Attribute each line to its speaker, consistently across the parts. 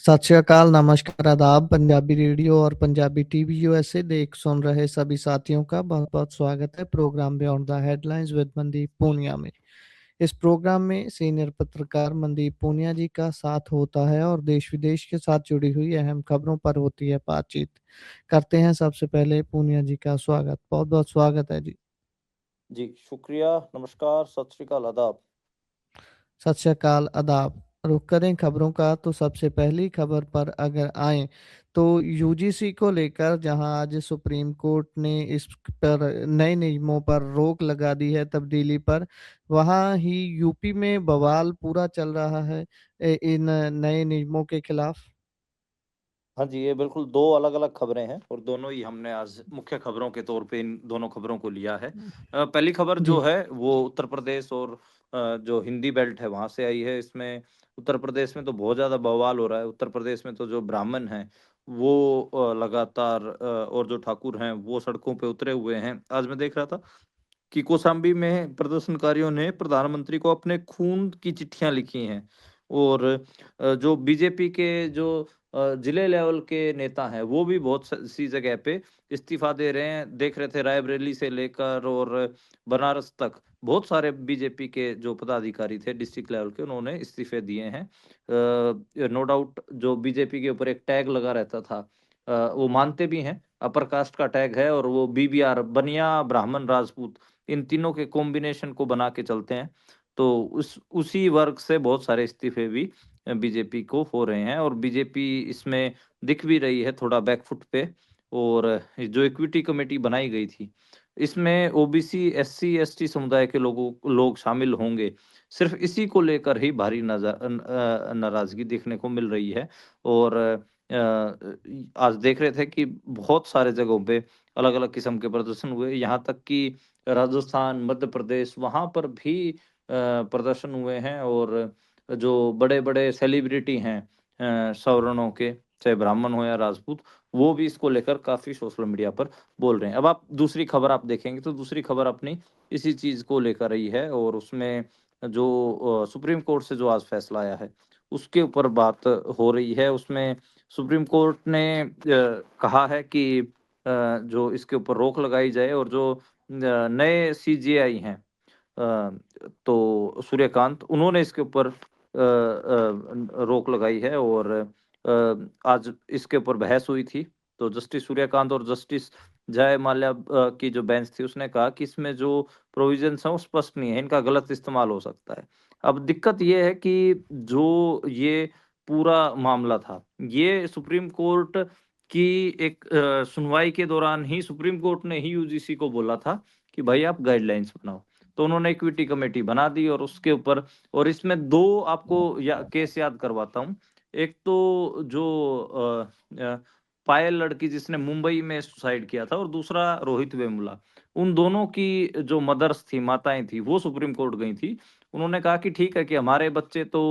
Speaker 1: सत श्री अकाल, नमस्कार, आदाब। पंजाबी रेडियो और पंजाबी टीवी यूएसए देख सुन रहे सभी साथियों का बहुत बहुत स्वागत है program beyond the headlines with Mandeep Punia में। इस प्रोग्राम में सीनियर पत्रकार मनदीप पूनिया जी का साथ होता है और देश विदेश के साथ जुड़ी हुई अहम खबरों पर होती है बातचीत। करते हैं सबसे पहले पूनिया जी का स्वागत। बहुत बहुत स्वागत है जी।
Speaker 2: जी, शुक्रिया, नमस्कार, सत श्री अकाल, आदाब।
Speaker 1: सत श्री अकाल, आदाब। रुख करें खबरों का तो सबसे पहली खबर पर अगर आए तो यूजीसी को लेकर जहां आज सुप्रीम कोर्ट ने इस पर नए नियमों पर रोक लगा दी है, तब्दीली पर, वहां ही यूपी में बवाल पूरा चल रहा है इन नए नियमों के खिलाफ।
Speaker 2: हाँ जी, ये बिल्कुल 2 अलग-अलग खबरें हैं और दोनों ही हमने आज मुख्य खबरों के तौर पे इन दोनों खबरों को लिया है। पहली खबर जो
Speaker 1: जी।
Speaker 2: है वो उत्तर प्रदेश और जो हिंदी बेल्ट है वहाँ से आई है। इसमें उत्तर प्रदेश में तो बहुत ज़्यादा बवाल हो रहा है। उत्तर प्रदेश में तो जो ब्राह्मण हैं वो लगातार और जो ठाकुर हैं वो सड़कों पे उतरे हुए हैं। आज मैं देख रहा था कि कौशाम्बी में प्रदर्शनकारियों ने प्रधानमंत्री को अपने खून की चिट्ठियां लिखी हैं और जो बीजेपी के जो जिले लेवल के नेता हैं वो भी बहुत सी जगह पे इस्तीफा दे रहे हैं। देख रहे थे रायबरेली से लेकर और बनारस तक बहुत सारे बीजेपी के जो पदाधिकारी थे डिस्ट्रिक्ट लेवल के उन्होंने इस्तीफे दिए हैं। नो डाउट जो बीजेपी के ऊपर एक टैग लगा रहता था वो मानते भी हैं, अपर कास्ट का टैग है और वो बीबीआर बनिया ब्राह्मण राजपूत इन तीनों के कॉम्बिनेशन को बना के चलते हैं। तो उसी वर्ग से बहुत सारे इस्तीफे भी बीजेपी को हो रहे हैं और बीजेपी इसमें दिख भी रही है थोड़ा बैकफुट पे। और जो इक्विटी कमेटी बनाई गई थी, इसमें ओबीसी, एससी, एसटी समुदाय के लोग शामिल होंगे। सिर्फ इसी को लेकर ही भारी नाराज़गी देखने को मिल रही है और आज देख रहे थे कि बहुत सारे जगहों पे अलग-अलग किस्म के प्रदर्शन हुए। यहाँ तक कि राजस्थान, मध्य प्रदेश वहाँ पर भी प्रदर्शन हुए हैं और जो बड़े-बड़े सेलिब्रिटी हैं सवर्णों के, चाहे ब्राह्मण हो या राजपूत, वो भी इसको लेकर काफ़ी सोशल मीडिया पर बोल रहे हैं। अब आप दूसरी खबर आप देखेंगे तो दूसरी खबर अपनी इसी चीज़ को लेकर रही है और उसमें जो सुप्रीम कोर्ट से जो आज फैसला आया है, उसके ऊपर बात हो रही है। उसमें सुप्रीम कोर्ट ने कहा है कि जो इसके ऊपर रोक लगाई जाए और जो नए सीजेआई हैं तो सूर्यकांत उन्होंने इसके ऊपर रोक लगाई है और आज इसके ऊपर बहस हुई थी। तो जस्टिस सूर्यकांत और जस्टिस जय माल्या की जो बेंच थी उसने कहा कि इसमें जो प्रोविजंस हैं वो स्पष्ट नहीं है, इनका गलत इस्तेमाल हो सकता है। अब दिक्कत ये है कि जो ये पूरा मामला था, ये सुप्रीम कोर्ट की एक सुनवाई के दौरान ही सुप्रीम कोर्ट ने ही यूजीसी को बोला था कि भाई आप गाइडलाइंस बनाओ। तो उन्होंने इक्विटी कमेटी बना दी और उसके ऊपर और इसमें 2 आपको केस याद करवाता हूँ। एक तो जो पायल लड़की जिसने मुंबई में सुसाइड किया था और दूसरा रोहित वेमुला। उन दोनों की जो मदर्स थी, माताएँ थी, वो सुप्रीम कोर्ट गई थी। उन्होंने कहा कि ठीक है कि हमारे बच्चे तो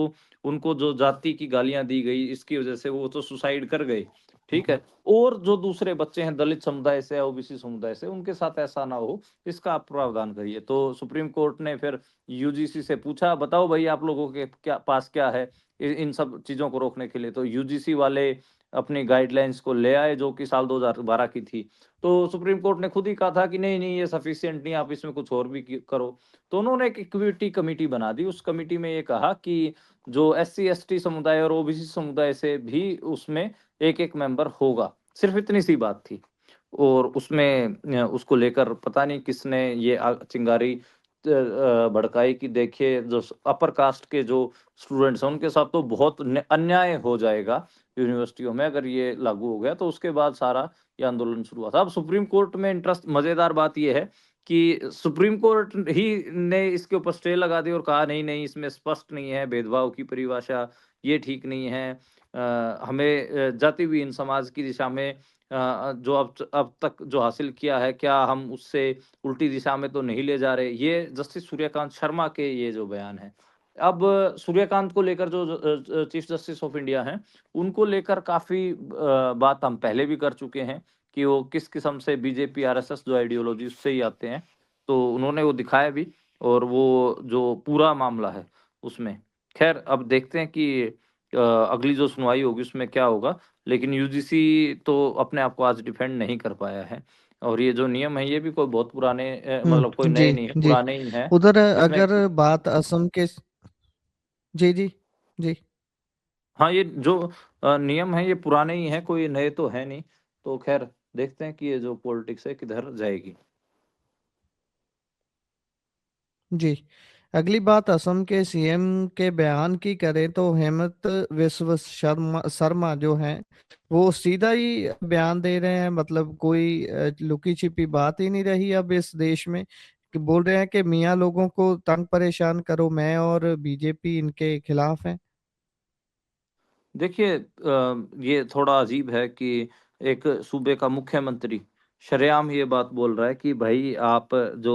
Speaker 2: उनको जो जाति की गालियाँ दी गई इसकी वज़ह से वो तो सुसाइड कर गए, ठीक है? और जो दूसरे बच्चे हैं दलित समुदाय से या ओबीसी समुदाय से, उनके साथ ऐसा ना हो, इसका आप प्रावधान करिए। तो सुप्रीम कोर्ट ने फिर यूजीसी से पूछा, बताओ भई आप लोगों के क्या पास क्या है इन सब चीज़ों को रोकने के लिए? तो यूजीसी वाले अपनी गाइडलाइंस को ले आए जो कि साल 2012 की थी। तो सुप्रीम कोर्ट ने खुद ही कहा था कि नहीं-नहीं ये सफिशिएंट नहीं है, आप इसमें कुछ और भी करो। तो उन्होंने एक इक्विटी कमिटी बना दी। उस कमिटी में ये कहा कि जो एससी-एसटी समुदाय और ओबीसी समुदाय से भी उसमें एक-एक मेंबर होगा। सिर्फ़ इतनी सी बात थी। और उसमें उसको लेकर पता नहीं किसने ये चिंगारी भड़काई कि देखिए जो अपर कास्ट के जो स्टूडेंट्स हैं उनके साथ तो बहुत अन्याय हो जाएगा यूनिवर्सिटियों में अगर ये लागू हो गया। तो उसके बाद सारा ये आंदोलन शुरू हुआ था। अब सुप्रीम कोर्ट में इंटरेस्ट मज़ेदार बात ये है कि सुप्रीम कोर्ट ही ने इसके ऊपर स्टे लगा दी और कहा नहीं-नहीं इसमें स्पष्ट नहीं है, भेदभाव की परिभाषा ये ठीक नहीं है। हमें जाति-विहीन समाज की दिशा में जो अब तक जो हासिल किया है, क्या हम उससे उल्टी दिशा में तो नहीं ले जा रहे? ये जस्टिस सूर्यकांत शर्मा के ये जो बयान है। अब सूर्यकांत को लेकर जो चीफ जस्टिस ऑफ इंडिया हैं, उनको लेकर काफ़ी बात हम पहले भी कर चुके हैं कि वो किस किस्म से बीजेपी, आरएसएस जो आइडियोलॉजी उससे ही आते हैं। तो उन्होंने वो दिखाया भी और वो जो पूरा मामला है उसमें। ख़ैर अब देखते हैं कि अगली जो सुनवाई होगी उसमें क्या होगा, लेकिन यूजीसी तो अपने आप को आज डिफेंड नहीं कर पाया है। और ये जो नियम है ये भी कोई बहुत पुराने मतलब कोई
Speaker 1: जी,
Speaker 2: नए नहीं है,
Speaker 1: जी।
Speaker 2: पुराने ही हैं।
Speaker 1: उधर
Speaker 2: इसमें
Speaker 1: अगर बात असम के जी, जी, जी।
Speaker 2: हाँ, ये जो नियम है ये पुराने ही हैं, कोई नए तो हैं नहीं। तो ख़ैर देखते हैं कि ये जो पॉलिटिक्स है किधर जाएगी।
Speaker 1: जी। अगली बात असम के सीएम के बयान की करें तो हेमंत विश्व शर्मा जो हैं वो सीधा ही बयान दे रहे हैं, मतलब कोई लुकी छिपी बात ही नहीं रही अब इस देश में, कि बोल रहे हैं कि मियाँ लोगों को तंग परेशान करो, मैं और बीजेपी इनके खिलाफ हैं।
Speaker 2: देखिए ये थोड़ा अजीब है कि एक सूबे का मुख्यमंत्री शरेआम ये बात बोल रहा है कि भाई आप जो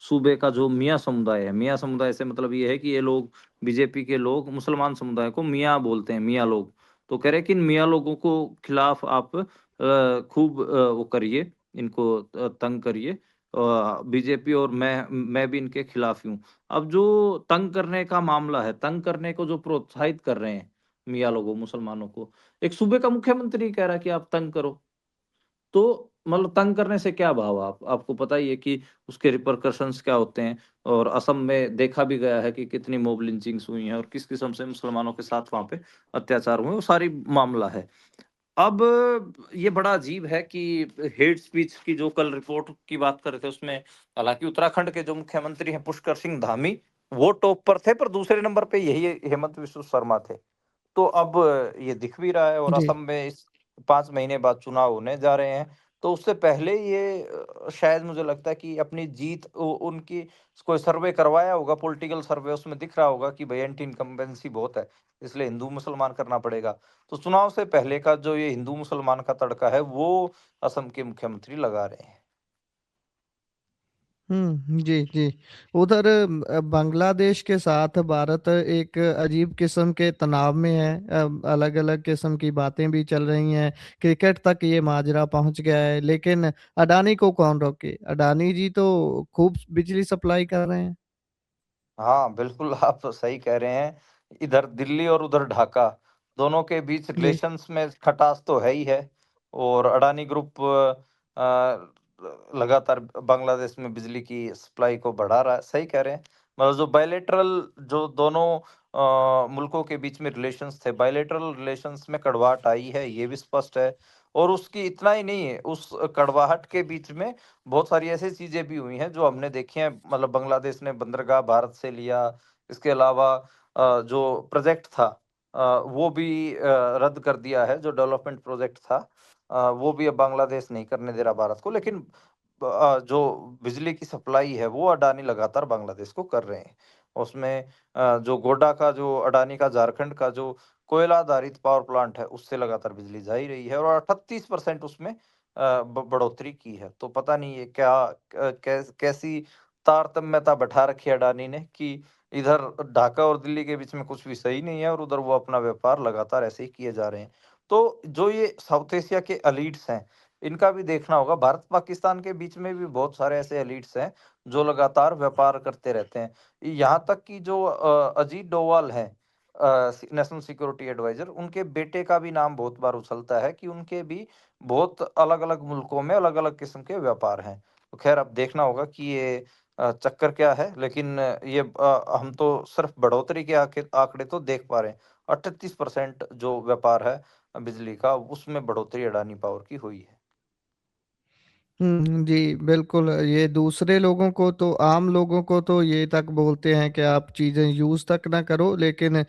Speaker 2: सूबे का जो मियाँ समुदाय है, मियाँ समुदाय से मतलब ये है कि ये लोग बीजेपी के लोग मुसलमान समुदाय को मियाँ बोलते हैं, मियाँ लोग। तो कह रहे हैं कि इन मियाँ लोगों को खिलाफ आप खूब वो करिए, इनको तंग करिए। बीजेपी और मैं भी इनके खिलाफ ही हूँ। अब जो तंग करने का मामला है, तंग करने को जो प्रोत्साहित कर रहे हैं मियाँ लोगों, मुसलमानों को, एक सूबे का मुख्यमंत्री कह रहा है कि आप तंग करो। तो मतलब तंग करने से क्या भाव आपको पता ही है कि उसके रिपरकशंस क्या होते हैं। और असम में देखा भी गया है कि कितनी मॉब लिंचिंग्स हुई हैं और किस किस्म से मुसलमानों के साथ वहाँ पे अत्याचार हुए, वो सारी मामला है। अब ये बड़ा अजीब है कि हेट स्पीच की जो कल रिपोर्ट की बात कर रहे थे उसमें, हालाँकि उत्तराखंड के जो मुख्यमंत्री हैं पुष्कर सिंह धामी, वो टॉप पर थे, पर दूसरे नंबर पे यही हेमंत विश्व शर्मा थे। तो अब ये दिख भी रहा है और
Speaker 1: जी।
Speaker 2: असम में इस 5 महीने बाद चुनाव होने जा रहे हैं। तो उससे पहले ये शायद मुझे लगता है कि अपनी जीत उनकी कोई सर्वे करवाया होगा, पॉलिटिकल सर्वे, उसमें दिख रहा होगा कि भई एंटी इनकम्बेंसी बहुत है, इसलिए हिंदू-मुसलमान करना पड़ेगा। तो चुनाव से पहले का जो ये हिंदू-मुसलमान का तड़का है, वो असम के मुख्यमंत्री लगा रहे हैं।
Speaker 1: जी, जी। उधर बांग्लादेश के साथ भारत एक अजीब किस्म के तनाव में है। अलग-अलग किस्म की बातें भी चल रही हैं, क्रिकेट तक ये माजरा पहुँच गया है, लेकिन अडानी को कौन रोके? अडानी जी तो खूब बिजली सप्लाई कर रहे हैं।
Speaker 2: हाँ, बिल्कुल आप सही कह रहे हैं। इधर दिल्ली और उधर ढाका, दोनों के बीच
Speaker 1: जी।
Speaker 2: रिलेशंस में खटास तो है ही है। और अडानी ग्रुप लगातार बांग्लादेश में बिजली की सप्लाई को बढ़ा रहा है। सही कह रहे हैं। मतलब जो बायलैटरल जो दोनों मुल्कों के बीच में रिलेशंस थे, बायलैटरल रिलेशंस में कड़वाहट आई है, ये भी स्पष्ट है। और उसकी इतना ही नहीं है, उस कड़वाहट के बीच में बहुत सारी ऐसी चीज़ें भी हुई हैं जो हमने देखी हैं। मतलब बांग्लादेश ने बंदरगाह भारत से लिया, इसके अलावा जो प्रोजेक्ट था वो भी रद्द कर दिया है, जो डेवलपमेंट प्रोजेक्ट था वो भी अब बांग्लादेश नहीं करने दे रहा भारत को। लेकिन जो बिजली की सप्लाई है वो अडानी लगातार बांग्लादेश को कर रहे हैं। उसमें जो गोड्डा का जो अडानी का झारखंड का जो कोयला आधारित पावर प्लांट है उससे लगातार बिजली जा ही रही है और 38% उसमें बढ़ोतरी की है। तो पता नहीं ये क्या कैसी तारतम्यता बैठा रखी है अडानी ने कि इधर ढाका और दिल्ली के बीच में कुछ भी सही नहीं है और उधर वो अपना व्यापार लगातार ऐसे ही किए जा रहे हैं। तो जो ये साउथ एशिया के एलिट्स हैं, इनका भी देखना होगा। भारत पाकिस्तान के बीच में भी बहुत सारे ऐसे एलिट्स हैं जो लगातार व्यापार करते रहते हैं। यहाँ तक कि जो अजीत डोवाल हैं, नेशनल सिक्योरिटी एडवाइजर, उनके बेटे का भी नाम बहुत बार उछलता है कि उनके भी बहुत अलग-अलग मुल्कों में अलग-अलग किस्म के व्यापार हैं। तो ख़ैर अब देखना होगा कि ये चक्कर क्या है, लेकिन ये हम तो सिर्फ़ बढ़ोतरी के आँकड़े तो देख पा रहे हैं। 38% जो व्यापार है बिजली का, उसमें बढ़ोतरी अडानी पावर की हुई है।
Speaker 1: जी, बिल्कुल। ये दूसरे लोगों को तो, आम लोगों को तो ये तक बोलते हैं कि आप चीज़ें यूज़ तक ना करो, लेकिन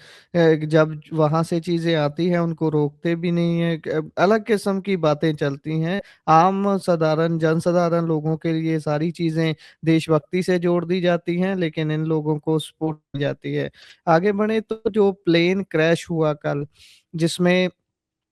Speaker 1: जब वहाँ से चीज़ें आती हैं उनको रोकते भी नहीं हैं। अलग किस्म की बातें चलती हैं। आम साधारण जनसाधारण लोगों के लिए सारी चीज़ें देशभक्ति से जोड़ दी जाती हैं, लेकिन इन लोगों को सपोर्ट की जाती है। आगे बढ़े तो जो प्लेन क्रैश हुआ कल, जिसमें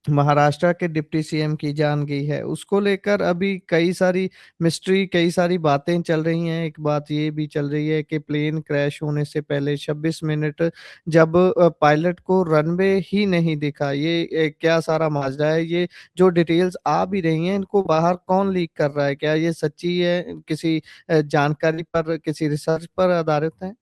Speaker 1: महाराष्ट्र के डिप्टी सीएम की जान गई है, उसको लेकर अभी कई सारी मिस्ट्री, कई सारी बातें चल रही हैं। एक बात ये भी चल रही है कि प्लेन क्रैश होने से पहले 26 मिनट जब पायलट को रनवे ही नहीं दिखा, ये क्या सारा माजरा है? ये जो डिटेल्स आ भी रही हैं, इनको बाहर कौन लीक कर रहा है? क्या ये सच्ची है? किसी जानकारी पर, किसी रिसर्च पर आधारित है?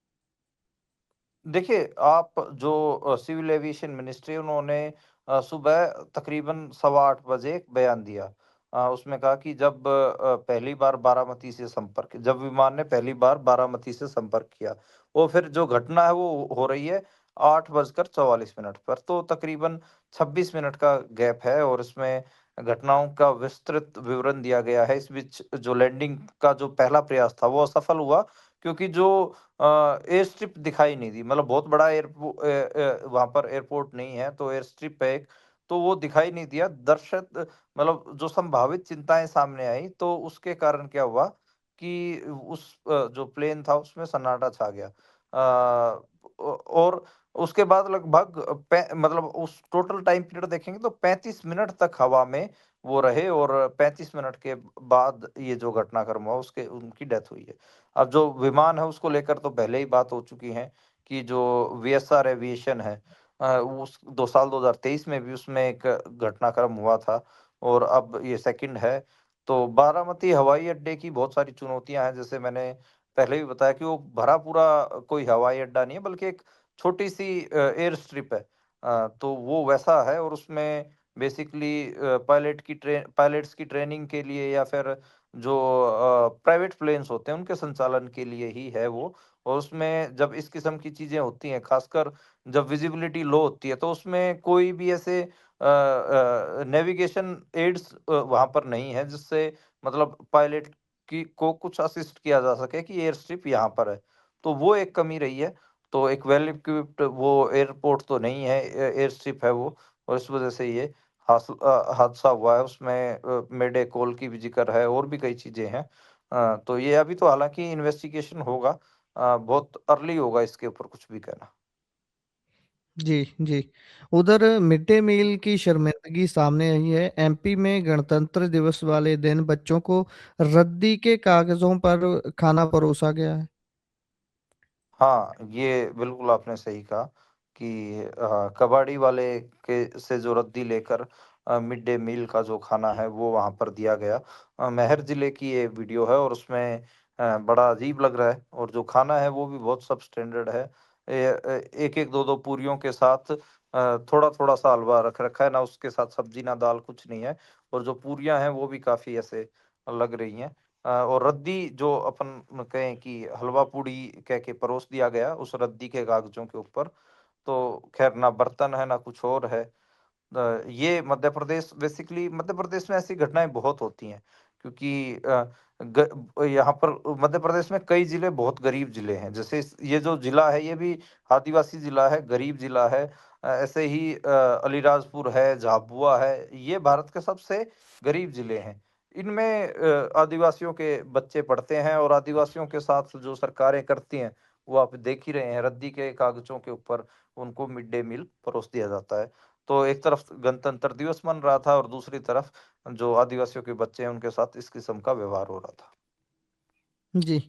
Speaker 2: देखिए, आप जो सिविल एविएशन मिनिस्ट्री उन्होंने सुबह तकरीबन सवा 8 बजे एक बयान दिया। उसमें कहा कि पहली बार बारामती से संपर्क जब विमान ने पहली बार बारामती से संपर्क किया, वो फिर जो घटना है वो हो रही है 8 बजकर 44 मिनट पर, तो तकरीबन 26 मिनट का गैप है और इसमें घटनाओं का विस्तृत विवरण दिया गया है। इस बीच जो लैंडिंग का जो पहला प्रयास था, वो असफल हुआ क्योंकि जो एयर स्ट्रिप दिखाई नहीं दी, मतलब बहुत बड़ा वहाँ पर एयरपोर्ट नहीं है, तो एयर स्ट्रिप है एक, तो वो दिखाई नहीं दिया। मतलब जो संभावित चिंताएँ सामने आई, तो उसके कारण क्या हुआ कि जो प्लेन था उसमें सन्नाटा छा गया। और उसके बाद लगभग मतलब उस टोटल टाइम पीरियड देखेंगे तो 35 मिनट तक हवा में वो रहे और 35 मिनट के बाद ये जो घटनाक्रम हुआ उसके उनकी डेथ हुई है। अब जो विमान है उसको लेकर तो पहले ही बात हो चुकी है कि जो वीएसआर एविएशन है, उस 2 साल 2023 में भी उसमें एक घटनाक्रम हुआ था और अब ये सेकंड है। तो बारामती हवाई अड्डे की बहुत सारी चुनौतियाँ हैं, जैसे मैंने पहले भी बताया कि वो भरा पूरा कोई हवाई अड्डा नहीं है, बल्कि एक छोटी-सी एयर स्ट्रिप है। तो वो वैसा है और उसमें बेसिकली पायलट्स की ट्रेनिंग के लिए या फिर जो प्राइवेट प्लेन्स होते हैं उनके संचालन के लिए ही है वो। और उसमें जब इस किस्म की चीज़ें होती हैं, ख़ासकर जब विज़िबिलिटी लो होती है, तो उसमें कोई भी ऐसे नेविगेशन एड्स वहाँ पर नहीं है, जिससे मतलब पायलट की को कुछ असिस्ट किया जा सके कि एयर स्ट्रिप यहाँ पर है। तो वो एक कमी रही है। तो एक वेल इक्विप्ड वो एयरपोर्ट तो नहीं है, एयर स्ट्रिप है वो, और इस वज़ह से ये हादसा हुआ है। उसमें मेडे कॉल की भी ज़िक्र है और भी कई चीज़ें हैं। तो ये अभी तो हालाँकि इन्वेस्टिगेशन होगा, बहुत अर्ली होगा इसके ऊपर कुछ भी कहना।
Speaker 1: जी, जी। उधर मिड डे मील की शर्मिंदगी सामने आई है। एमपी में गणतंत्र दिवस वाले दिन बच्चों को रद्दी के कागज़ों पर खाना परोसा गया है।
Speaker 2: हाँ, ये बिल्कुल आपने सही कहा कि कबाड़ी वाले के से जो रद्दी लेकर मिड डे मील का जो खाना है वो वहाँ पर दिया गया। महर ज़िले की ये वीडियो है और उसमें बड़ा अजीब लग रहा है और जो खाना है वो भी बहुत सबस्टैंडर्ड है। 1-1 2-2 पूरियों के साथ थोड़ा-थोड़ा सा हलवा रख रखा है, ना उसके साथ सब्ज़ी ना दाल कुछ नहीं है, और जो पूरियाँ हैं वो भी काफ़ी ऐसे लग रही हैं। और रद्दी जो अपन कहें कि हलवा पूड़ी कह के परोस दिया गया उस रद्दी के कागज़ों के ऊपर, तो ख़ैर ना बर्तन है ना कुछ और है। ये मध्य प्रदेश, बेसिकली मध्य प्रदेश में ऐसी घटनाएँ बहुत होती हैं क्योंकि यहाँ पर मध्य प्रदेश में कई ज़िले बहुत गरीब ज़िले हैं। जैसे ये जो ज़िला है ये भी आदिवासी ज़िला है, गरीब ज़िला है। ऐसे ही अलीराजपुर है, झाबुआ है, ये भारत के सबसे गरीब ज़िले हैं। इनमें आदिवासियों के बच्चे पढ़ते हैं और आदिवासियों के साथ जो सरकारें करती हैं, वो आप देख ही रहे हैं, रद्दी के कागज़ों के ऊपर उनको मिड डे मील परोस दिया जाता है। तो एक तरफ गणतंत्र दिवस मन रहा था और दूसरी तरफ जो आदिवासियों के बच्चे हैं उनके साथ इस किस्म का व्यवहार हो रहा था।
Speaker 1: जी।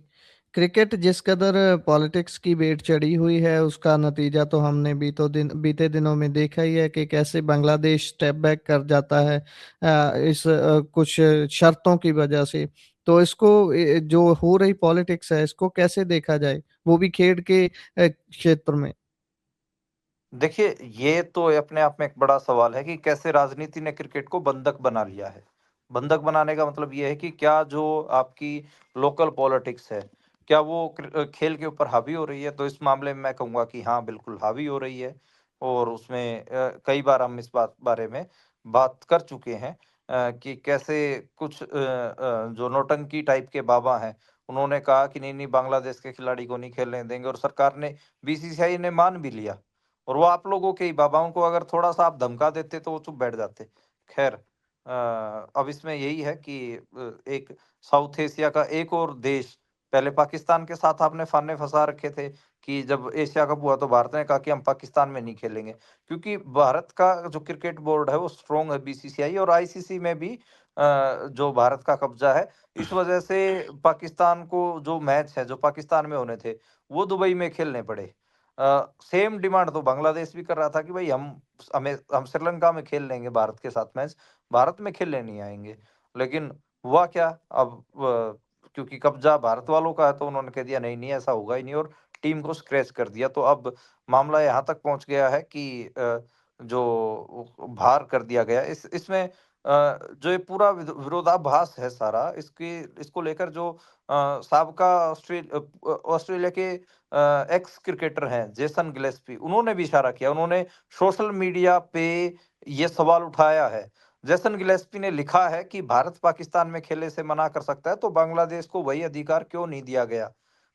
Speaker 1: क्रिकेट जिस कदर पॉलिटिक्स की भेंट चढ़ी हुई है, उसका नतीजा तो हमने बीते दिनों में देखा ही है कि कैसे बांग्लादेश स्टेप बैक कर जाता है इस कुछ शर्तों की वजह से। तो इसको जो हो रही पॉलिटिक्स है, इसको कैसे देखा जाए? वो भी खेल के क्षेत्र में।
Speaker 2: देखिए, ये तो अपने आप में एक बड़ा सवाल है कि कैसे राजनीति ने क्रिकेट को बंधक बना लिया है। बंधक बनाने का मतलब ये है कि क्या जो आपकी लोकल पॉलिटिक्स है, क्या वो खेल के ऊपर हावी हो रही है? तो इस मामले में मैं कहूँगा कि हाँ, बिल्कुल हावी हो रही है और उसमें कई बार हम इस बारे में बात कर चुके हैं कि कैसे कुछ जो नौटंकी टाइप के बाबा हैं, उन्होंने कहा कि नहीं, नहीं बांग्लादेश के खिलाड़ी को नहीं खेलने देंगे और सरकार ने बीसीसीआई ने मान भी लिया। और वो आप लोगों के ही बाबाओं को अगर थोड़ा-सा आप धमका देते तो वो चुप बैठ जाते। ख़ैर अब इसमें यही है कि एक साउथ एशिया का एक और देश, पहले पाकिस्तान के साथ आपने फाने फँसा रखे थे कि जब एशिया कप हुआ तो भारत ने कहा कि हम पाकिस्तान में नहीं खेलेंगे। क्योंकि भारत का जो क्रिकेट बोर्ड है वो स्ट्रॉन्ग है, बीसीसीआई और आईसीसी में भी जो भारत का कब्ज़ा है, इस वज़ह से पाकिस्तान को जो मैच है, जो पाकिस्तान में होने थे, वो दुबई में खेलने पड़े। सेम डिमांड तो बांग्लादेश भी कर रहा था कि भाई हम श्रीलंका में खेल लेंगे भारत के साथ मैच, भारत में खेलने नहीं आएँगे। लेकिन हुआ क्या, अब क्योंकि कब्ज़ा भारत वालों का है तो उन्होंने कह दिया नहीं, नहीं ऐसा होगा ही नहीं और टीम को स्क्रैच कर दिया। तो अब मामला यहाँ तक पहुँच गया है कि जो बाहर कर दिया गया। इसमें जो ये पूरा विरोधाभास है सारा, इसको लेकर जो साबका ऑस्ट्रेलिया के एक्स क्रिकेटर हैं जेसन गिलेस्पी, उन्होंने भी इशारा किया। उन्होंने सोशल मीडिया पे ये सवाल उठाया है। जेसन गिलेस्पी ने लिखा है कि भारत पाकिस्तान में खेलने से मना कर सकता है, तो बांग्लादेश को वही अधिकार क्यों नहीं दिया गया?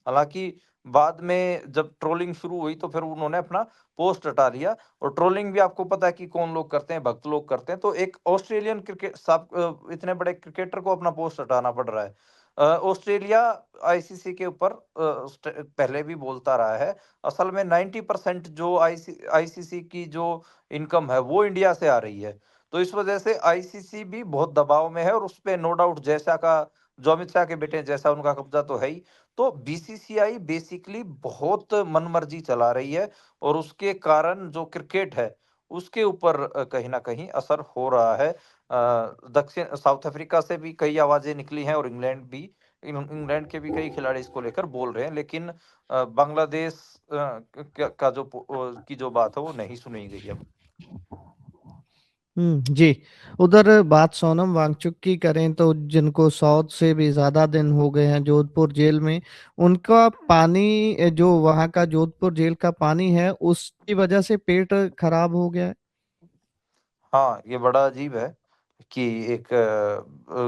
Speaker 2: हालाँकि बाद में जब ट्रोलिंग शुरू हुई तो फिर उन्होंने अपना पोस्ट हटा लिया। और ट्रोलिंग भी आपको पता है कि कौन लोग करते हैं, भक्त लोग करते हैं। तो एक ऑस्ट्रेलियन इतने बड़े क्रिकेटर को अपना पोस्ट हटाना पड़ रहा है। ऑस्ट्रेलिया आईसीसी के ऊपर पहले भी बोलता रहा है। असल में 90% जो आईसीसी की जो इनकम है वो इंडिया से आ रही है। तो इस वजह से आईसीसी भी बहुत दबाव में है, और उस पे नो डाउट जैसा का जो अमित शाह के बेटे हैं, जैसा उनका कब्जा तो है ही। तो बीसीसीआई बेसिकली बहुत मनमर्जी चला रही है, और उसके कारण जो क्रिकेट है उसके ऊपर कहीं न कहीं असर हो रहा है। दक्षिण साउथ अफ्रीका से भी कई आवाज़ें निकली हैं, और इंग्लैंड के भी कई खिलाड़ी इसको लेकर बोल रहे हैं। लेकिन बांग्लादेश का की जो बात है वो नहीं सुनी गई अब।
Speaker 1: जी। उधर बात सोनम वांगचुक की करें तो जिनको 100 से भी ज़्यादा दिन हो गए हैं जोधपुर जेल में, उनका पानी जो वहाँ का जोधपुर जेल का पानी है, उसकी वजह से पेट खराब हो गया है।
Speaker 2: हाँ, ये बड़ा अजीब है कि एक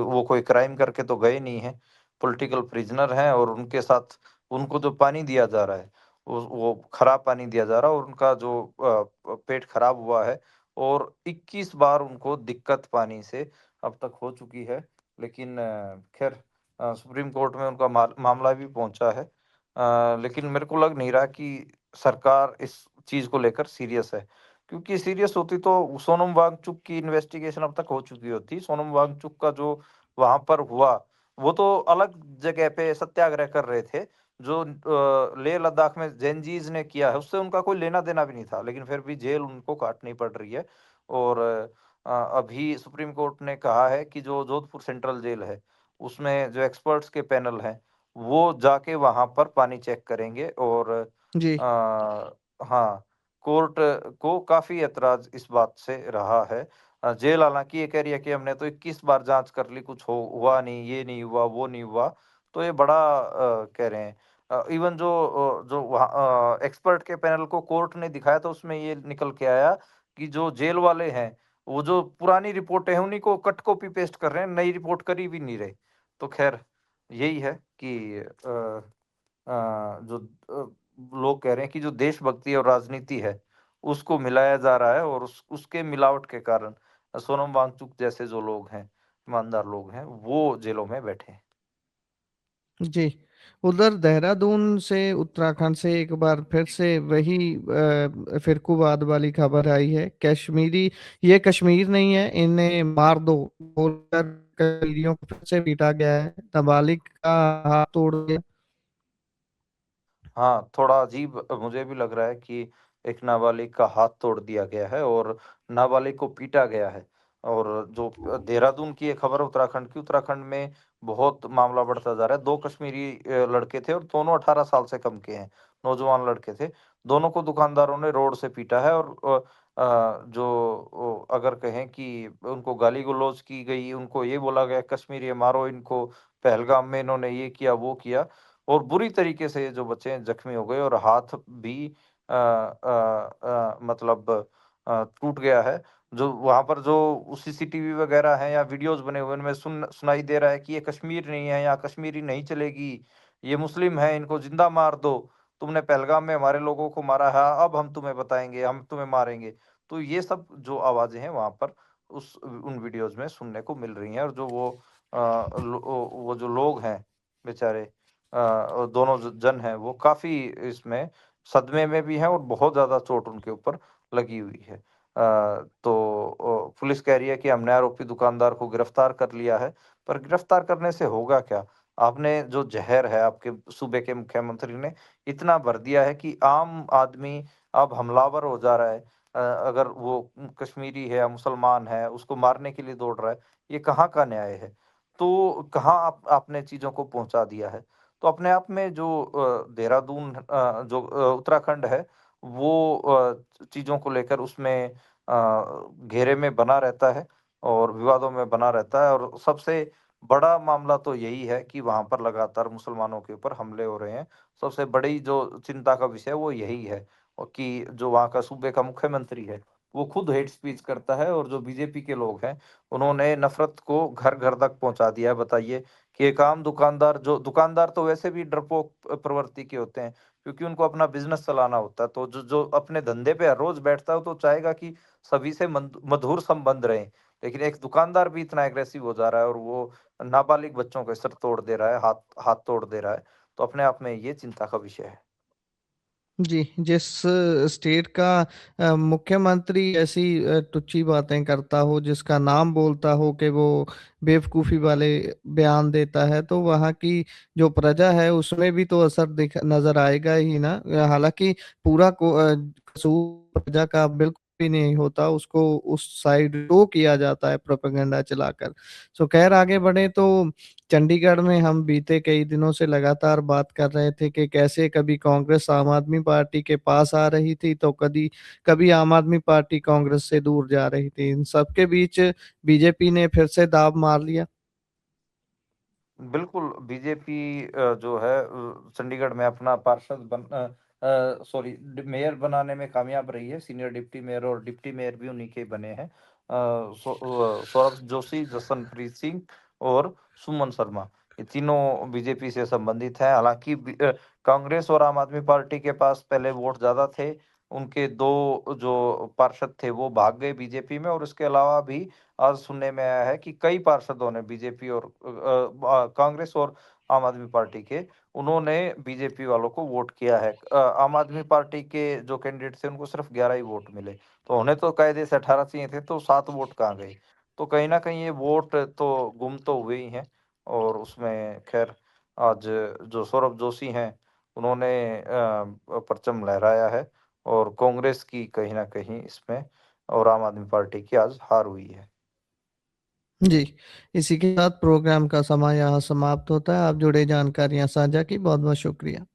Speaker 2: वो कोई क्राइम करके तो गए नहीं हैं, पॉलिटिकल प्रिज़नर हैं, और उनके साथ उनको जो पानी दिया जा रहा है, वो खराब पानी दिया जा रहा है, और उनका जो पेट खराब हुआ है, और 21 बार उनको दिक्कत पानी से अब तक हो चुकी है। लेकिन ख़ैर सुप्रीम कोर्ट में उनका मामला भी पहुँचा है। लेकिन मेरे को लग नहीं रहा कि सरकार इस चीज़ को लेकर सीरियस है। क्योंकि सीरियस होती तो सोनम वांगचुक की इन्वेस्टिगेशन अब तक हो चुकी होती। सोनम वांगचुक का जो वहाँ पर हुआ, वो तो अलग जगह पे सत्याग्रह कर रहे थे। जो लेह लद्दाख में जेनज़ीज़ ने किया है, उससे उनका कोई लेना-देना भी नहीं था, लेकिन फिर भी जेल उनको काटनी पड़ रही है। और अभी सुप्रीम कोर्ट ने कहा है कि जो जोधपुर सेंट्रल जेल है, उसमें जो एक्सपर्ट्स के पैनल हैं, वो जाके वहाँ पर पानी चेक करेंगे। और
Speaker 1: जी।
Speaker 2: हाँ, कोर्ट को काफ़ी ऐतराज़ इस बात से रहा है। जेल हालाँकि ये कह रही है कि हमने तो 21 बार जाँच कर ली, कुछ हो हुआ नहीं, ये नहीं हुआ, वो नहीं हुआ। तो ये बड़ा कह रहे हैं। इवन जो वहाँ एक्सपर्ट के पैनल को कोर्ट ने दिखाया, तो उसमें ये निकल के आया कि जो जेल वाले हैं, वो जो पुरानी रिपोर्टें हैं, उन्हीं को कट कॉपी पेस्ट कर रहे हैं, नई रिपोर्ट कर ही भी नहीं रहे। तो ख़ैर यही है कि जो लोग कह रहे हैं कि जो देशभक्ति और राजनीति है, उसको मिलाया जा रहा है, और उसके मिलावट के कारण सोनम वांगचुक जैसे जो लोग हैं, ईमानदार लोग हैं, वो जेलों में बैठे हैं।
Speaker 1: जी। उधर देहरादून से उत्तराखंड से एक बार फिर से वही फिरकूवाद वाली खबर आई है। कश्मीरी, ये कश्मीर नहीं है, इन्हें मार दो बोलकर कश्मीरियों को फिर से पीटा गया है। नाबालिग का हाथ तोड़ दिया।
Speaker 2: हाँ, थोड़ा अजीब मुझे भी लग रहा है कि एक नाबालिग का हाथ तोड़ दिया गया है, और नाबालिग को पीटा गया है। और जो देहरादून की एक खबर है उत्तराखंड की, उत्तराखंड में बहुत मामला बढ़ता जा रहा है। 2 कश्मीरी लड़के थे, और दोनों 18 साल से कम के हैं, नौजवान लड़के थे। दोनों को दुकानदारों ने रोड से पीटा है, और अगर कहें कि उनको गाली-गलौज की गई, उनको ये बोला गया कश्मीरी है, मारो इनको, पहलगाम में इन्होंने ये किया, वो किया। और बुरी तरीके से जो बच्चे हैं ज़ख्मी हो गए, और हाथ भी मतलब टूट गया है। जो वहाँ पर जो सीसीटीवी वगैरह हैं या वीडियोज़ बने हुए हैं, उनमें सुनाई दे रहा है कि ये कश्मीर नहीं है, यहाँ कश्मीरी नहीं चलेगी, ये मुस्लिम हैं, इनको ज़िंदा मार दो। तुमने पहलगाम में हमारे लोगों को मारा है, अब हम तुम्हें बताएँगे, हम तुम्हें मारेंगे। तो ये सब जो आवाज़ें हैं वहाँ पर उन वीडियोज़ में सुनने को मिल रही हैं। और जो वो जो लोग हैं बेचारे, दोनों जन हैं, वो काफ़ी इसमें सदमे में भी हैं, और बहुत ज़्यादा चोट उनके ऊपर लगी हुई है। तो पुलिस कह रही है कि हमने आरोपी दुकानदार को गिरफ्तार कर लिया है, पर गिरफ्तार करने से होगा क्या? आपने जो ज़हर है, आपके सूबे के मुख्यमंत्री ने इतना भर दिया है कि आम आदमी अब हमलावर हो जा रहा है। अगर वो कश्मीरी है या मुसलमान है, उसको मारने के लिए दौड़ रहा है, ये कहाँ का न्याय है? तो कहाँ आपने चीज़ों को पहुँचा दिया है? तो अपने आप में जो देहरादून जो उत्तराखंड है, वो चीज़ों को लेकर उसमें घेरे में बना रहता है और विवादों में बना रहता है, और सबसे बड़ा मामला तो यही है कि वहाँ पर लगातार मुसलमानों के ऊपर हमले हो रहे हैं। सबसे बड़ी जो चिंता का विषय वो यही है, और कि जो वहाँ का सूबे का मुख्यमंत्री है, वो खुद हेट स्पीच करता है, और जो बीजेपी के लोग हैं, उन्होंने नफ़रत को घर-घर तक पहुँचा दिया है। बताइए कि एक आम दुकानदार तो वैसे भी डरपोक प्रवृत्ति के होते हैं, क्योंकि उनको अपना बिज़नेस चलाना होता है। तो जो जो अपने धंधे पे हर रोज़ बैठता है, वो तो चाहेगा कि सभी से मधुर संबंध रहें। लेकिन एक दुकानदार भी इतना एग्रेसिव हो जा रहा है, और वो नाबालिग बच्चों के सर तोड़ दे रहा है, हाथ हाथ तोड़ दे रहा है। तो अपने आप में ये चिंता का विषय है।
Speaker 1: जी, जिस स्टेट का मुख्यमंत्री ऐसी टुच्ची बातें करता हो, जिसका नाम बोलता हो कि वो बेवकूफ़ी वाले बयान देता है, तो वहाँ की जो प्रजा है उसमें भी तो असर दिख नज़र आएगा ही ना। हालाँकि पूरा कसूर प्रजा का बिल्कुल भी नहीं होता, उसको उस साइड शो किया जाता है प्रोपेगेंडा चलाकर। सो ख़ैर आगे बढ़ें तो चंडीगढ़ में हम बीते कई दिनों से लगातार बात कर रहे थे कि कैसे कभी कांग्रेस आम आदमी पार्टी के पास आ रही थी, तो कभी कभी आम आदमी पार्टी कांग्रेस से दूर जा रही थी। इन सबके बीच बीजेपी ने फिर से दाव मार लिया।
Speaker 2: बिल्कुल, बीजेपी जो है चंडीगढ़ में अपना सॉरी मेयर बनाने में कामयाब रही है। सीनियर डिप्टी मेयर और डिप्टी मेयर भी उन्हीं के बने हैं। सौरभ जोशी, जसनप्रीत सिंह और सुमन शर्मा, ये तीनों बीजेपी से संबंधित हैं। हालाँकि कांग्रेस और आम आदमी पार्टी के पास पहले वोट ज़्यादा थे। उनके 2 जो पार्षद थे वो भाग गए बीजेपी में, और इसके अलावा भी आज सुनने में आया है कि कई पार्षदों ने बीजेपी और कांग्रेस और आम आदमी पार्टी के, उन्होंने बीजेपी वालों को वोट किया है। आम आदमी पार्टी के जो कैंडिडेट थे उनको सिर्फ 11 ही वोट मिले। तो होने तो कायदे से 18 चाहिए थे, तो 7 वोट कहाँ गए? तो कहीं न कहीं ये वोट तो गुम तो हुए ही हैं, और उसमें ख़ैर आज जो सौरभ जोशी हैं, उन्होंने परचम लहराया है, और कांग्रेस की कहीं न कहीं इसमें और आम आदमी पार्टी की आज हार हुई है।
Speaker 1: जी, इसी के साथ प्रोग्राम का समय यहाँ समाप्त होता है। आप जुड़े जानकारियाँ साझा की बहुत बहुत शुक्रिया।